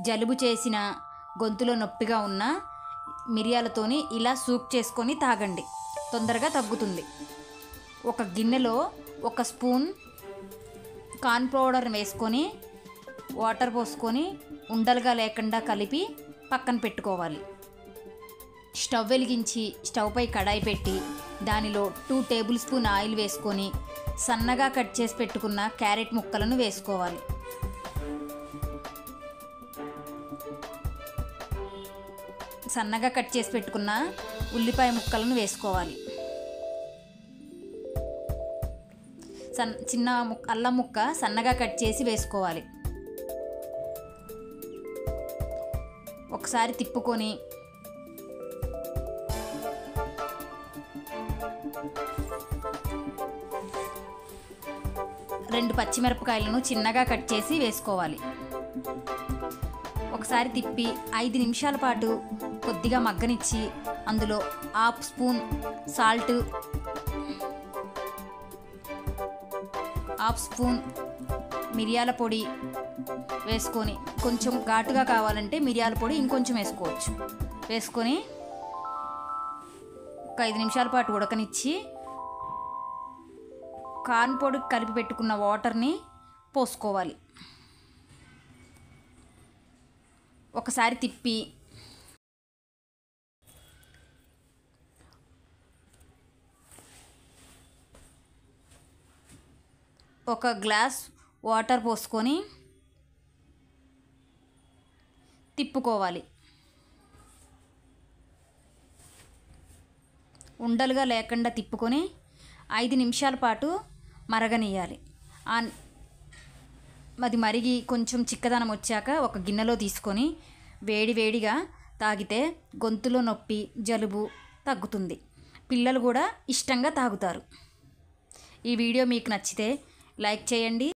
జలుబు చేసిన, గొంతులో నొప్పిగా ఉన్న మిరియాలతోని ఇలా సూప్ చేసుకొని తాగండి, తొందరగా తగ్గుతుంది. ఒక గిన్నెలో 1 స్పూన్ కార్న్ పౌడర్ వేసుకొని వాటర్ పోసుకొని ఉండలుగా లేకుండా కలిపి పక్కన పెట్టుకోవాలి. స్టవ్ వెలిగించి స్టవ్ పై కడాయి పెట్టి దానిలో 2 టేబుల్ స్పూన్ ఆయిల్ వేసుకొని సన్నగా కట్ చేసి పెట్టుకున్న క్యారెట్ ముక్కలను వేసుకోవాలి. సన్నగా కట్ చేసి పెట్టుకున్న ఉల్లిపాయ ముక్కలను వేసుకోవాలి. చిన్న అల్లం ముక్క సన్నగా కట్ చేసి వేసుకోవాలి. ఒకసారి తిప్పుకొని రెండు పచ్చిమిరపకాయలను చిన్నగా కట్ చేసి వేసుకోవాలి. ఒకసారి తిప్పి 5 నిమిషాల పాటు కొద్దిగా మగ్గనిచ్చి అందులో 1/2 స్పూన్ సాల్ట్, 1/2 స్పూన్ మిరియాల పొడి వేసుకొని, కొంచెం ఘాటుగా కావాలంటే మిరియాల పొడి ఇంకొంచెం వేసుకోవచ్చు. వేసుకొని ఒక 5 నిమిషాల పాటు ఉడకనిచ్చి కార్న్ పొడి కలిపి పెట్టుకున్న వాటర్ని పోసుకోవాలి. ఒకసారి తిప్పి ఒక గ్లాస్ వాటర్ పోసుకొని తిప్పుకోవాలి. ఉండలుగా లేకుండా తిప్పుకొని 5 నిమిషాల పాటు మరగనియాలి. అది మరిగి కొంచెం చిక్కదనం వచ్చాక ఒక గిన్నెలో తీసుకొని వేడిగా తాగితే గొంతులో నొప్పి, జలుబు తగ్గుతుంది. పిల్లలు కూడా ఇష్టంగా తాగుతారు. ఈ వీడియో మీకు నచ్చితే లైక్ చేయండి.